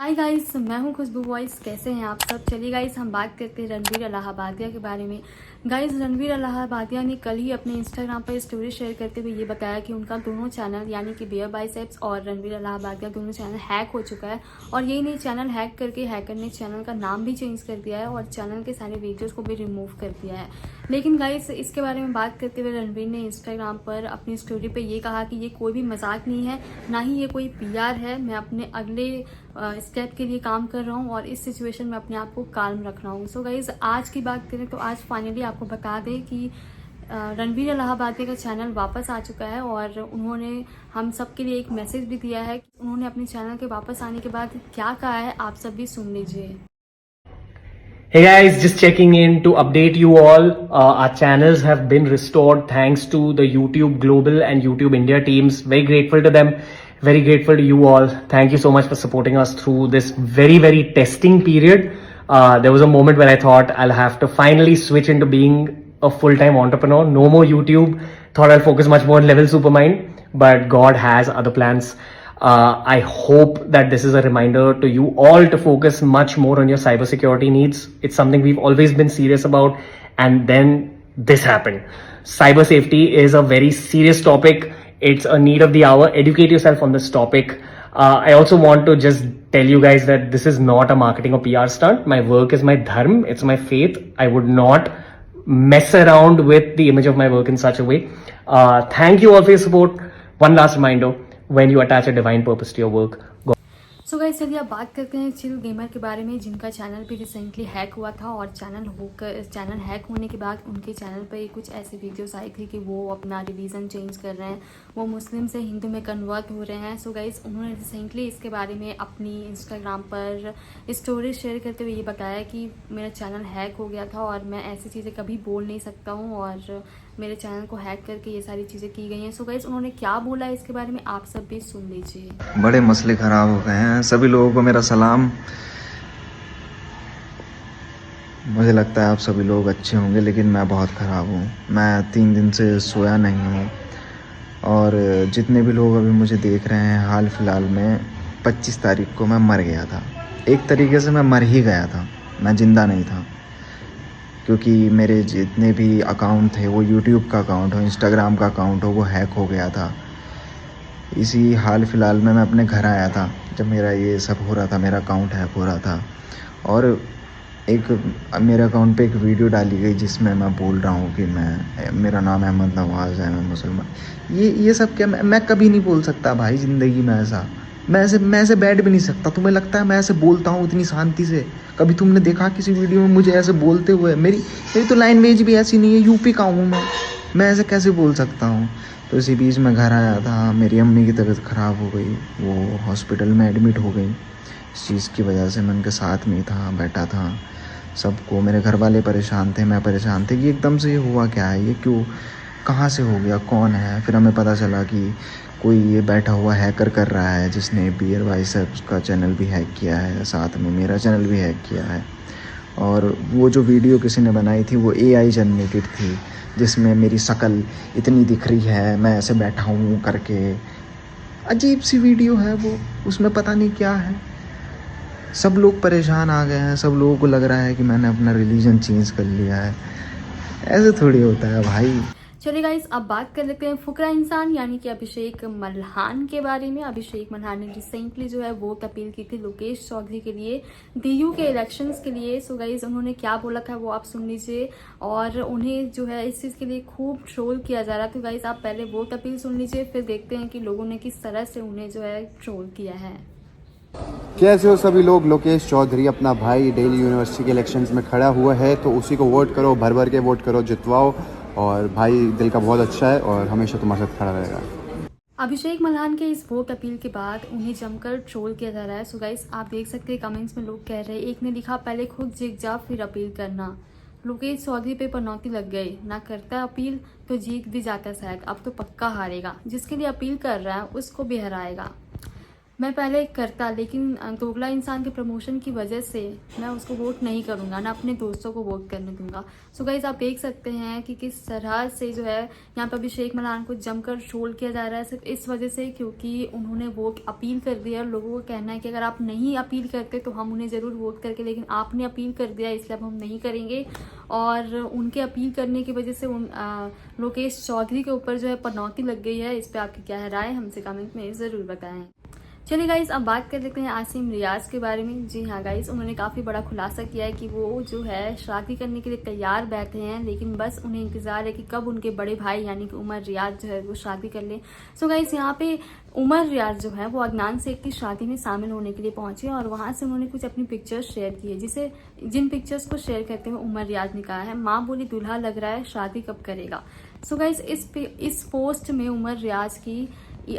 Hi guys, मैं हूं खुशबू voice. कैसे हैं आप सब? चलिए गाइस, हम बात करते हैं रणवीर इलाहाबादिया के बारे में। गाइस, रणवीर इलाहाबादिया ने कल ही अपने इंस्टाग्राम पर स्टोरी शेयर करते हुए ये बताया कि उनका दोनों चैनल यानी कि बियर बाइसेप्स और रणवीर इलाहाबादिया दोनों चैनल हैक हो चुका है। और यही नहीं, चैनल हैक करके हैकर ने चैनल का नाम भी चेंज कर दिया है और चैनल के सारे वीडियोज़ को भी रिमूव कर दिया है। लेकिन गाइस, इसके बारे में बात करते हुए रणवीर ने इंस्टाग्राम पर अपनी स्टोरी पे ये कहा कि ये कोई भी मजाक नहीं है, ना ही ये कोई पीआर है। मैं अपने अगले स्टेप के लिए काम कर रहा हूँ और इस सिचुएशन में अपने आप को काल्म रख रहा हूँ। सो गाइज, आज की बात करें तो आज फाइनली आपको बता दें कि रणवीर इलाहाबादी का चैनल वापस आ चुका है और उन्होंने हम सब के लिए एक मैसेज भी दिया है। उन्होंने अपने चैनल के वापस आने के बाद क्या कहा है, आप सब भी सुन लीजिए। Hey guys, just checking in to update you all. Our channels have been restored thanks to the YouTube Global and YouTube India teams. Very grateful to them. Very grateful to you all. Thank you so much for supporting us through this very testing period. There was a moment when I thought I'll have to finally switch into being a full-time entrepreneur. No more YouTube. Thought I'll focus much more on Level Supermind. But God has other plans. I hope that this is a reminder to you all to focus much more on your cybersecurity needs. It's something we've always been serious about, and then this happened. Cyber safety is a very serious topic. It's a need of the hour. Educate yourself on this topic. I also want to just tell you guys that this is not a marketing or PR stunt. My work is my dharma. It's my faith. I would not mess around with the image of my work in such a way. Thank you all for your support. One last reminder. When you attach a divine purpose to your work. So guys, चलिए अब बात करते हैं chill gamer के बारे में, जिनका channel भी रिसेंटली हैक हुआ था। और चैनल हैक होने के बाद उनके चैनल पर कुछ ऐसी वीडियोस आई थी कि वो अपना रिलीजन चेंज कर रहे हैं, वो मुस्लिम से हिंदू में कन्वर्ट हो रहे हैं। सो गाइस, उन्होंने रिसेंटली इसके बारे में अपनी इंस्टाग्राम पर स्टोरी शेयर करते हुए ये बताया कि मेरा चैनल हैक हो गया था और मैं ऐसी चीज़ें कभी बोल नहीं सकता हूँ और मेरे चैनल को हैक करके ये सारी चीज़ें की गई हैं। सो गाइस, उन्होंने क्या बोला है इसके बारे में आप सब भी सुन लीजिए। बड़े मसले ख़राब हो गए हैं। सभी लोगों को मेरा सलाम। मुझे लगता है आप सभी लोग अच्छे होंगे, लेकिन मैं बहुत ख़राब हूँ। मैं 3 दिन से सोया नहीं हूँ और जितने भी लोग अभी मुझे देख रहे हैं, हाल फिलहाल में 25 तारीख को मैं मर गया था। एक तरीके से मैं मर ही गया था, मैं ज़िंदा नहीं था, क्योंकि मेरे जितने भी अकाउंट थे, वो यूट्यूब का अकाउंट हो, इंस्टाग्राम का अकाउंट हो, वो हैक हो गया था। इसी हाल फिलहाल में मैं अपने घर आया था जब मेरा ये सब हो रहा था, मेरा अकाउंट हैक हो रहा था। और मेरे अकाउंट पे एक वीडियो डाली गई जिसमें मैं बोल रहा हूँ कि मेरा नाम अहमद नवाज़ है, मैं मुसलमान। ये सब क्या मैं कभी नहीं बोल सकता भाई ज़िंदगी में ऐसा। मैं ऐसे बैठ भी नहीं सकता। तुम्हें लगता है मैं ऐसे बोलता हूँ इतनी शांति से? कभी तुमने देखा किसी वीडियो में मुझे ऐसे बोलते हुए? मेरी तो लैंग्वेज भी ऐसी नहीं है। यूपी का हूँ मैं ऐसे कैसे बोल सकता हूँ? तो इसी बीच में घर आया था। मेरी अम्मी की तबीयत ख़राब हो गई, वो हॉस्पिटल में एडमिट हो गई। इस चीज़ की वजह से मैं उनके साथ में था, बैठा था। सबको, मेरे घर वाले परेशान थे, मैं परेशान थे कि एकदम से ये हुआ क्या है, ये क्यों, कहाँ से हो गया, कौन है? फिर हमें पता चला कि कोई ये बैठा हुआ हैकर कर रहा है जिसने बियर बाइसेप्स का चैनल भी हैक किया है, साथ में मेरा चैनल भी हैक किया है। और वो जो वीडियो किसी ने बनाई थी वो AI जनरेटेड थी, जिसमें मेरी शक्ल इतनी दिख रही है, मैं ऐसे बैठा हूँ करके। अजीब सी वीडियो है वो, उसमें पता नहीं क्या है। सब लोग परेशान आ गए हैं, सब लोगों को लग रहा है कि मैंने अपना रिलीजन चेंज कर लिया है। ऐसे थोड़ी होता है भाई। चलिए गाइस, अब बात कर लेते हैं फुकरा इंसान यानी कि अभिषेक मल्हान के बारे में। अभिषेक मल्हान ने रिसेंटली जो है वोट अपील की थी लोकेश चौधरी के लिए, DU के इलेक्शंस के लिए। सो गाइस, उन्होंने क्या बोला था वो आप सुन लीजिए। और उन्हें जो है इस चीज़ के लिए खूब ट्रोल किया जा रहा था। तो गाइस, आप पहले वोट अपील सुन लीजिए, फिर देखते हैं कि लोगों ने किस तरह से उन्हें जो है ट्रोल किया है। कैसे हो सभी लोग? लोकेश चौधरी अपना भाई दिल्ली यूनिवर्सिटी के इलेक्शंस में खड़ा हुआ है, तो उसी को वोट करो, भर भर के वोट करो, जितवाओ। और भाई दिल का बहुत अच्छा है और हमेशा तुम्हारे साथ खड़ा रहेगा। अभिषेक मल्हान के इस वोट अपील के बाद उन्हें जमकर ट्रोल किया जा रहा है। सो गाइस, आप देख सकते हैं कमेंट्स में लोग कह रहे हैं, एक ने लिखा पहले खुद जीत जा फिर अपील करना। लोकेश चौधरी पे पनौती लग गई, ना करता अपील तो जीत भी जाता शायद, अब तो पक्का हारेगा। जिसके लिए अपील कर रहा है उसको भी हराएगा। मैं पहले करता, लेकिन दोगला इंसान के प्रमोशन की वजह से मैं उसको वोट नहीं करूंगा, ना अपने दोस्तों को वोट करने दूंगा। सो गाइस आप देख सकते हैं कि किस तरह से जो है यहाँ पर अभिषेक मल्लान को जमकर ट्रोल किया जा रहा है, सिर्फ इस वजह से क्योंकि उन्होंने वोट अपील कर दिया। लोगों का कहना है कि अगर आप नहीं अपील करते तो हम उन्हें ज़रूर वोट करके, लेकिन आपने अपील कर दिया इसलिए अब हम नहीं करेंगे। और उनके अपील करने की वजह से लोकेश चौधरी के ऊपर जो है पनौती लग गई है। इस पर आपकी क्या है राय, हमसे कमेंट में ज़रूर बताएं। चलिए गाइस अब बात कर लेते हैं आसिम रियाज के बारे में। जी हाँ गाइस, उन्होंने काफ़ी बड़ा खुलासा किया है कि वो जो है शादी करने के लिए तैयार बैठे हैं, लेकिन बस उन्हें इंतज़ार है कि कब उनके बड़े भाई यानी कि उमर रियाज जो है वो शादी कर ले। सो गाइस यहाँ पे उमर रियाज जो है वो अदनान शेख की शादी में शामिल होने के लिए पहुंचे और वहां से उन्होंने कुछ अपनी पिक्चर्स शेयर की है, जिन पिक्चर्स को शेयर करते हुए उमर रियाज ने कहा है, माँ बोली दूल्हा लग रहा है, शादी कब करेगा। सो गाइस इस पोस्ट में उमर रियाज की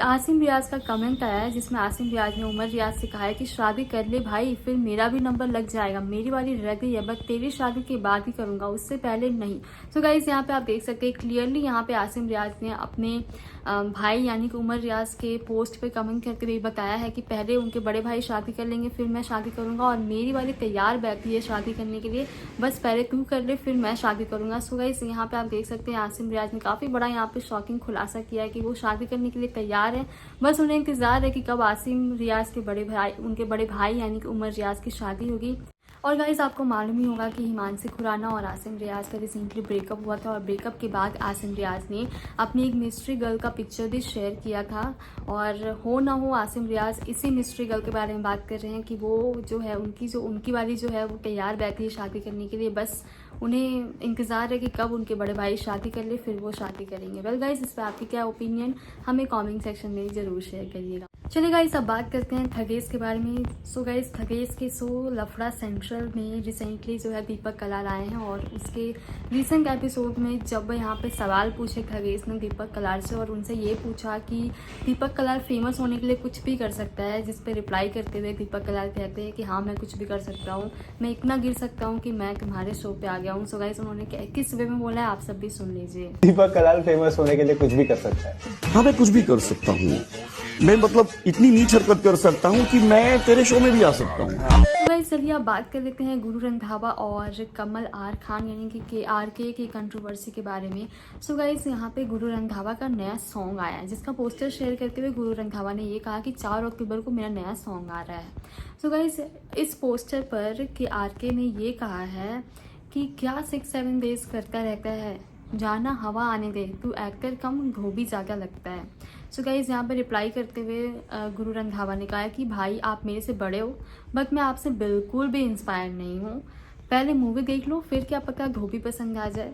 आसिम रियाज का कमेंट आया है, जिसमें आसिम रियाज ने उमर रियाज से कहा है कि शादी कर ले भाई, फिर मेरा भी नंबर लग जाएगा, मेरी वाली रह गई है, बट तेरी शादी के बाद ही करूंगा, उससे पहले नहीं। सो गाइस यहाँ पे आप देख सकते हैं क्लियरली यहाँ पे आसिम रियाज ने अपने भाई यानी कि उमर रियाज के पोस्ट पे कमेंट करते हुए बताया है कि पहले उनके बड़े भाई शादी कर लेंगे, फिर मैं शादी करूंगा, और मेरी वाली तैयार बैठी है शादी करने के लिए, बस पहले तू कर ले फिर मैं शादी करूंगा। सो गाइस यहाँ पे आप देख सकते हैं आसिम रियाज ने काफ़ी बड़ा यहाँ पे शॉकिंग खुलासा किया है कि वो शादी करने के लिए तैयार है, बस उन्हें इंतजार है कि कब आसिम रियाज के उनके बड़े भाई यानी कि उमर रियाज की शादी होगी। और गाइस आपको मालूम ही होगा कि हिमांशी खुराना और आसिम रियाज का रिसेंटली ब्रेकअप हुआ था, और ब्रेकअप के बाद आसिम रियाज ने अपनी एक मिस्ट्री गर्ल का पिक्चर भी शेयर किया था। और हो ना हो आसिम रियाज इसी मिस्ट्री गर्ल के बारे में बात कर रहे हैं कि वो जो है उनकी वाली जो है वो तैयार बैठी है शादी करने के लिए, बस उन्हें इंतज़ार है कि कब उनके बड़े भाई शादी कर ले फिर वो शादी करेंगे। वेल गाइस इस पर आपकी क्या ओपिनियन हमें कमेंट सेक्शन में ज़रूर शेयर करिएगा। चलिए गाइस अब बात करते हैं थगेश के बारे में। सो गाइस थगेश के शो लफड़ा सेंट्रल में रिसेंटली जो है दीपक कलाल आए हैं, और उसके रिसेंट एपिसोड में जब यहाँ पे सवाल पूछे थगेश ने दीपक कलाल से और उनसे ये पूछा कि दीपक कलाल फेमस होने के लिए कुछ भी कर सकता है, जिस पे रिप्लाई करते हुए दीपक कलाल कहते हैं कि हाँ मैं कुछ भी कर सकता हूँ, मैं इतना गिर सकता हूँ कि मैं तुम्हारे शो पे आ गया हूँ। सो गाइस उन्होंने किस वे में बोला है आप सब भी सुन लीजिए। दीपक कलाल फेमस होने के लिए कुछ भी कर सकता है। हाँ मैं कुछ भी कर सकता हूँ, मैं मतलब इतनी नीच हरकत कर सकता हूँ कि मैं तेरे शो में भी आ सकता हूँ। गाइस चलिए अब बात कर लेते हैं गुरु रंधावा और कमल आर खान यानी कि KRK की कंट्रोवर्सी के बारे में। सो गाइस यहाँ पे गुरु रंधावा का नया सॉन्ग आया है, जिसका पोस्टर शेयर करते हुए गुरु रंधावा ने ये कहा कि 4 अक्टूबर को मेरा नया सॉन्ग आ रहा है। सो गाइस इस पोस्टर पर KRK ने ये कहा है कि क्या 6-7 डेज करता रहता है, जाना हवा आने दे, तू एक्टर कम धोबी ज़्यादा लगता है। सो गाइस यहाँ पर रिप्लाई करते हुए गुरु रंधावा ने कहा कि भाई आप मेरे से बड़े हो, बट मैं आपसे बिल्कुल भी इंस्पायर नहीं हूँ, पहले मूवी देख लो फिर क्या पता धोबी पसंद आ जाए।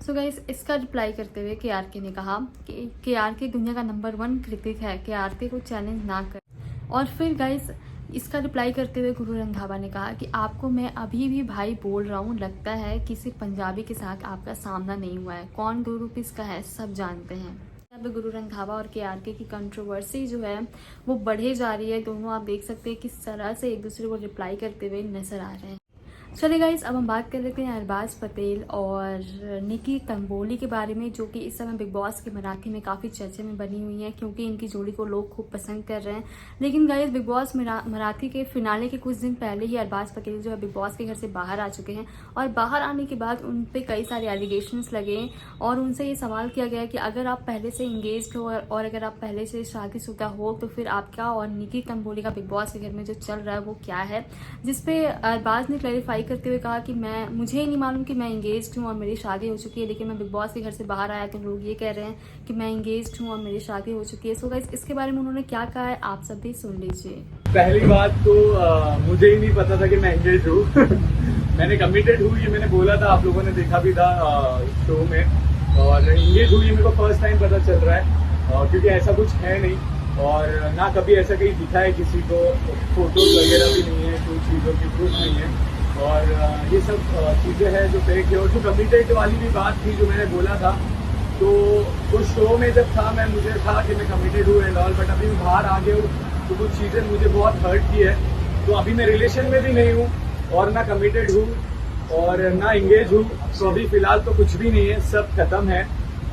सो गाइस इसका रिप्लाई करते हुए KRK ने कहा कि KRK दुनिया का नंबर 1 क्रिटिक है, KRK को चैलेंज ना कर। और फिर गाइस इसका रिप्लाई करते हुए गुरु रंधावा ने कहा कि आपको मैं अभी भी भाई बोल रहा हूँ, लगता है किसी पंजाबी के साथ आपका सामना नहीं हुआ है, कौन 2 रुपीज़ का है सब जानते हैं। अब गुरु रंधावा और KRK की कंट्रोवर्सी जो है वो बढ़े जा रही है, दोनों आप देख सकते हैं किस तरह से एक दूसरे को रिप्लाई करते हुए नजर आ रहे हैं। चलिए गाइस अब हम बात कर लेते हैं अरबाज पटेल और निकी तंबोली के बारे में, जो कि इस समय बिग बॉस के मराठी में काफ़ी चर्चे में बनी हुई है, क्योंकि इनकी जोड़ी को लोग खूब पसंद कर रहे हैं। लेकिन गाइस बिग बॉस मराठी के फिनाले के कुछ दिन पहले ही अरबाज पटेल जो है बिग बॉस के घर से बाहर आ चुके हैं, और बाहर आने के बाद उन पर कई सारे एलिगेशंस लगे और उनसे ये सवाल किया गया कि अगर आप पहले से इंगेज्ड हो और अगर आप पहले से शादीशुदा हो तो फिर आपका और निकी तंबोली का बिग बॉस के घर में जो चल रहा है वो क्या है, जिसपे अरबाज ने क्लैरिफाई करते हुए कहा कि मुझे नहीं मालूम कि मैं इंगेज्ड हूँ और मेरी शादी हो चुकी है, लेकिन मैं बिग बॉस के घर से बाहर आया तो लोग ये कह रहे हैं कि मैं इंगेज्ड हूँ और मेरी शादी हो चुकी है। सो गाइस इसके बारे में उन्होंने क्या कहा है आप सब भी सुन लीजिए। पहली बात तो मुझे ही नहीं पता था कि मैं एंगेज हूँ मैंने कमिटेड हूँ, ये मैंने बोला था, आप लोगों ने देखा भी था शो में, और एंगेज हुई मेरे को फर्स्ट टाइम पता चल रहा है, क्योंकि ऐसा कुछ है नहीं और ना कभी ऐसा कहीं दिखा है किसी को, फोटोज वगैरह भी नहीं है, कोई चीज़ों की प्रूफ नहीं है, और ये सब चीज़ें हैं जो फेक है। और जो कमिटेड वाली भी बात थी जो मैंने बोला था, तो उस शो में जब था मुझे था कि मैं कमिटेड हूँ एंड ऑल, बट अभी मैं बाहर आ गया हूँ तो कुछ चीज़ें मुझे बहुत हर्ट की है, तो अभी मैं रिलेशन में भी नहीं हूँ और ना कमिटेड हूँ और ना इंगेज हूँ, तो अभी फिलहाल तो कुछ भी नहीं है, सब खत्म है।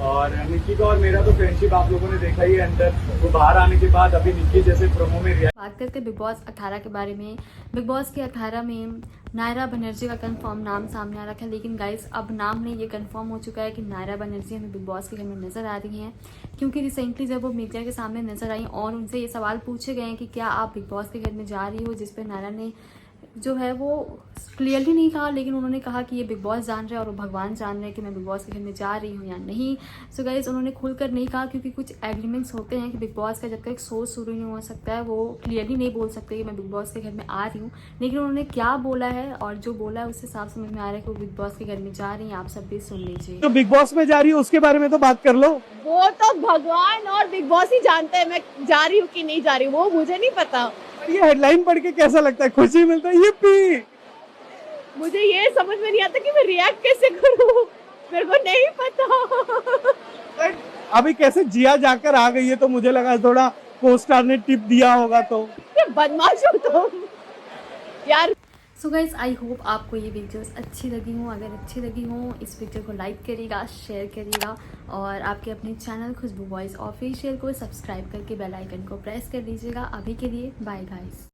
और निक्की का और मेरा तो फ्रेंडशिप आप लोगों ने देखा ही है अंदर, वो बाहर आने के बाद अभी निक्की जैसे प्रोमो में रिया। बात करते हैं बिग बॉस 18 के बारे में। बिग बॉस के 18 में नायरा बनर्जी का कंफर्म नाम सामने आ रखा है, लेकिन गाइस अब नाम नहीं, ये कंफर्म हो चुका है कि नायरा बनर्जी हमें बिग बॉस के घर में नजर आ रही हैं, क्योंकि रिसेंटली जब वो मीडिया के सामने नजर आई और उनसे ये सवाल पूछे गए हैं कि क्या आप बिग बॉस के घर में जा रही हो, जिस पर नायरा ने जो है वो क्लियरली नहीं कहा, लेकिन उन्होंने कहा कि ये बिग बॉस जान रहे हैं और वो भगवान जान रहे हैं कि मैं बिग बॉस के घर में जा रही हूँ या नहीं। सो गाइस उन्होंने खुलकर नहीं कहा, क्योंकि कुछ एग्रीमेंट्स होते हैं कि बिग बॉस का जब तक शो शुरू नहीं हो सकता है वो क्लियरली नहीं बोल सकते कि मैं बिग बॉस के घर में आ रही हूँ। लेकिन उन्होंने क्या बोला है और जो बोला है उससे साफ समझ में आ रहा है कि वो बिग बॉस के घर में जा रही हैं। आप सब भी सुन लीजिए। तो बिग बॉस में जा रही हो उसके बारे में तो बात कर लो। वो तो भगवान और बिग बॉस ही जानते हैं मैं जा रही हूँ कि नहीं जा रही हूँ, वो मुझे नहीं पता। ये हेडलाइन पढ़ के कैसा लगता है, खुशी मिलता है? ये मुझे ये समझ में नहीं आता कि मैं रिएक्ट कैसे करूँ, मेरे को नहीं पता। अभी कैसे जिया जाकर आ गई है, तो मुझे लगा थोड़ा को स्टार ने टिप दिया होगा। तो बदमाश हो तुम यार। सो गाइज आई होप आपको ये वीडियोस अच्छी लगी हो। अगर अच्छी लगी हो इस वीडियो को लाइक करिएगा, शेयर करिएगा और आपके अपने चैनल खुशबू वॉइस ऑफिशियल को सब्सक्राइब करके बेल आइकन को प्रेस कर दीजिएगा। अभी के लिए बाय गाइस।